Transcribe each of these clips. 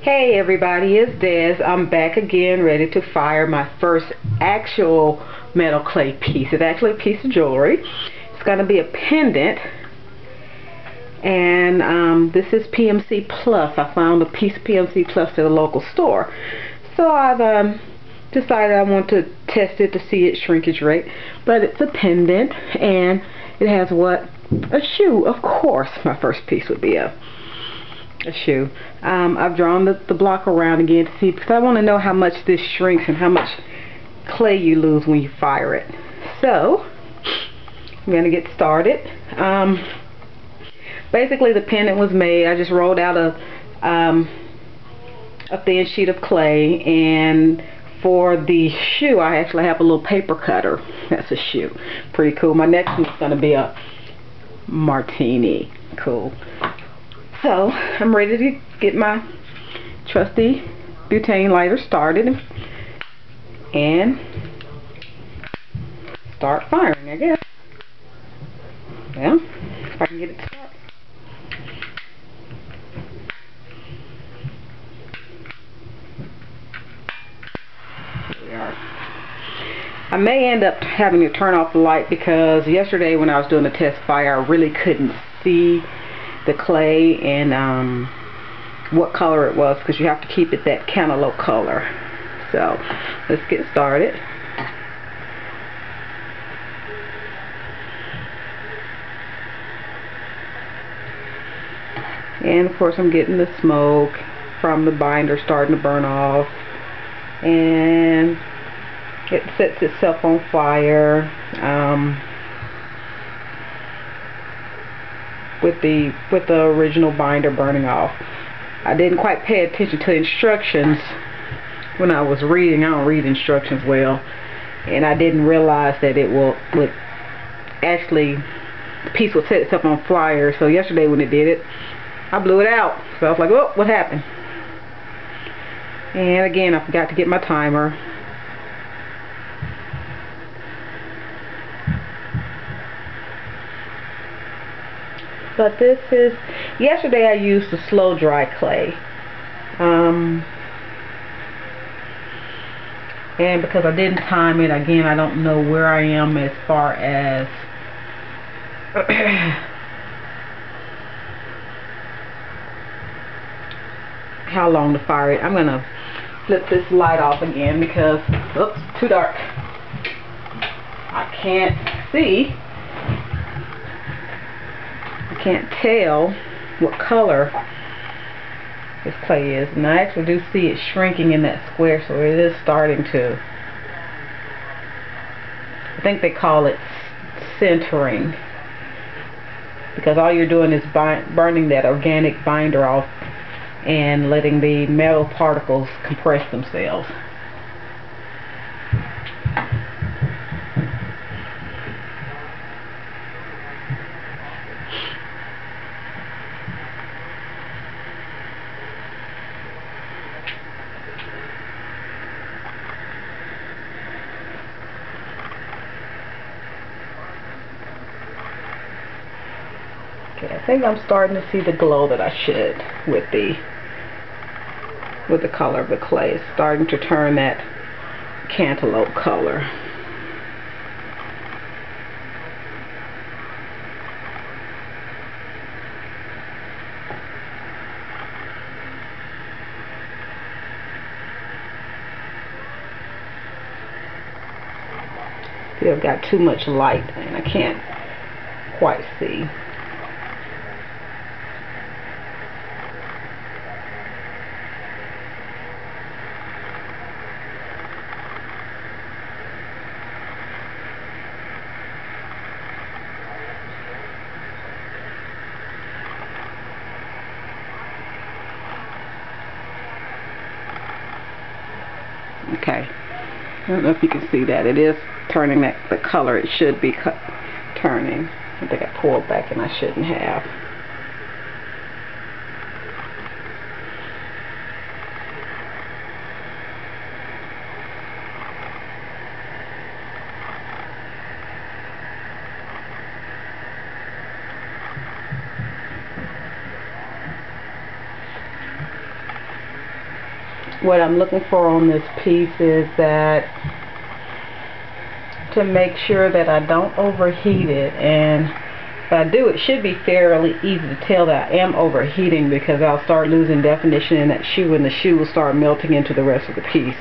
Hey everybody, it's Des. I'm back again ready to fire my first actual metal clay piece. It's actually a piece of jewelry. It's going to be a pendant, and this is PMC Plus. I found a piece of PMC Plus at a local store. So I've decided I want to test it to see its shrinkage rate. But it's a pendant, and it has what? A shoe. Of course my first piece would be a shoe. I've drawn the block around again to see, because I want to know how much this shrinks and how much clay you lose when you fire it. So I'm going to get started. Basically the pendant was made, I just rolled out a thin sheet of clay, and for the shoe I actually have a little paper cutter. That's a shoe. Pretty cool. My next one's going to be a martini. Cool. So I'm ready to get my trusty butane lighter started and start firing, I guess. Well, if I can get it started. Here we are. I may end up having to turn off the light, because yesterday when I was doing the test fire I really couldn't see the clay and what color it was, because you have to keep it that cantaloupe color. So let's get started. And of course I'm getting the smoke from the binder starting to burn off, and it sets itself on fire with the original binder burning off. I didn't quite pay attention to instructions when I was reading. I don't read instructions well, and I didn't realize that it would actually, the piece would set itself on fire. So yesterday when it did it, I blew it out. So I was like, oh, what happened? And again, I forgot to get my timer. But this is, yesterday I used the slow dry clay, and because I didn't time it, again I don't know where I am as far as how long to fire it. I'm going to flip this light off again because, oops, too dark. I can't see. I can't tell what color this clay is, and I actually do see it shrinking in that square, so it is starting to, I think they call it centering, because all you're doing is burning that organic binder off and letting the metal particles compress themselves. Okay, I think I'm starting to see the glow that I should with the color of the clay. It's starting to turn that cantaloupe color. I've got too much light and I can't quite see. Okay, I don't know if you can see that. It is turning the color it should be turning. I think I pulled back and I shouldn't have. what I'm looking for on this piece is that to make sure that I don't overheat it, and if I do, it should be fairly easy to tell that I am overheating, because I'll start losing definition in that shoe and the shoe will start melting into the rest of the piece.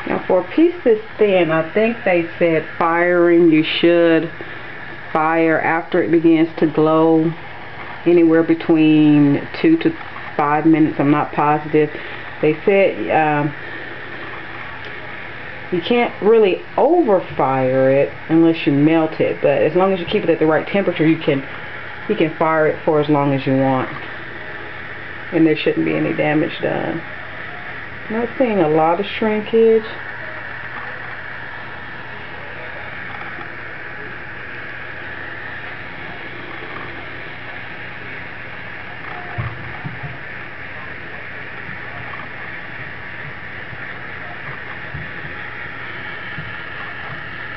Now for a piece this thin, I think they said firing, you should fire after it begins to glow anywhere between 2 to 5 minutes. I'm not positive. They said you can't really over fire it unless you melt it, but as long as you keep it at the right temperature, you can fire it for as long as you want, and there shouldn't be any damage done. I'm not seeing a lot of shrinkage.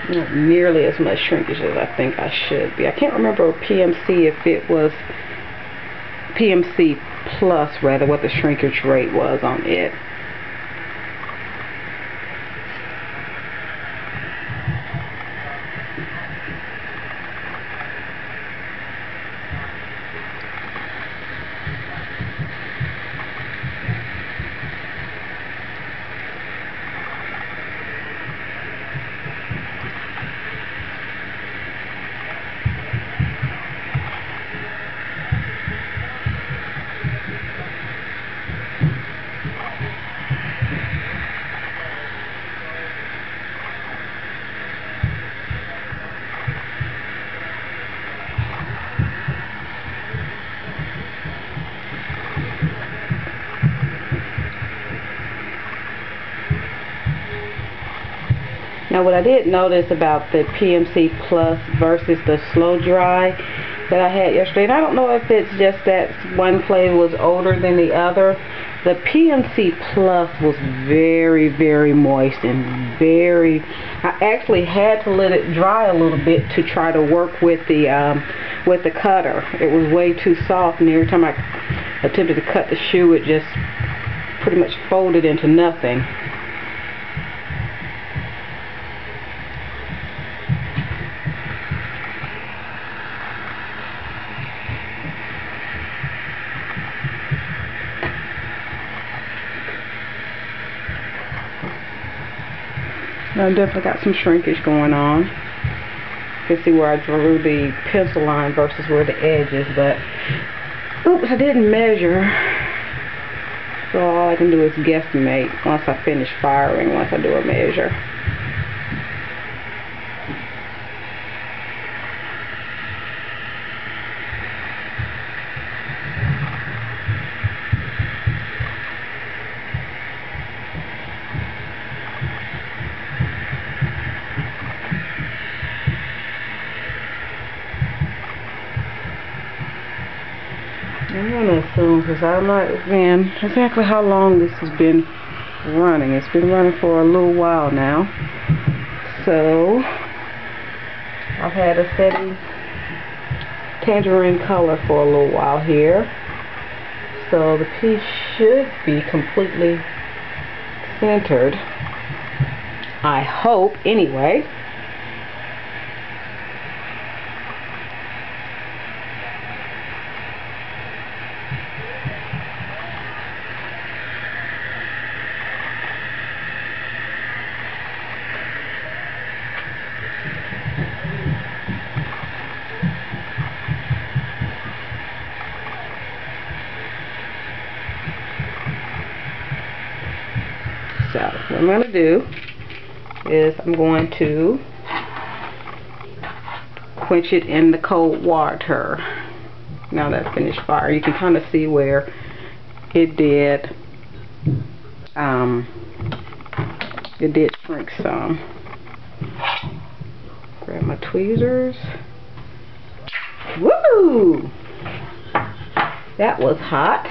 Not nearly as much shrinkage as I think I should be. I can't remember PMC, if it was PMC plus, rather, what the shrinkage rate was on it. Now what I did notice about the PMC Plus versus the Slow Dry that I had yesterday, and I don't know if it's just that one clay was older than the other, the PMC Plus was very, very moist and very, I actually had to let it dry a little bit to try to work with the cutter. It was way too soft, and every time I attempted to cut the shoe, it just pretty much folded into nothing. I've definitely got some shrinkage going on. You can see where I drew the pencil line versus where the edge is, but oops, I didn't measure. So all I can do is guesstimate once I finish firing, once I do a measure. I'm going to assume, because I'm not, again, exactly how long this has been running. It's been running for a little while now. So, I've had a steady tangerine color for a little while here. So, the piece should be completely centered. I hope, anyway. So what I'm going to do is I'm going to quench it in the cold water. Now that's finished fire. You can kind of see where it did shrink some. Grab my tweezers. Woo! That was hot.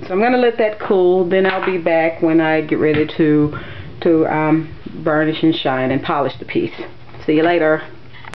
So I'm going to let that cool, then I'll be back when I get ready to burnish and shine and polish the piece. See you later.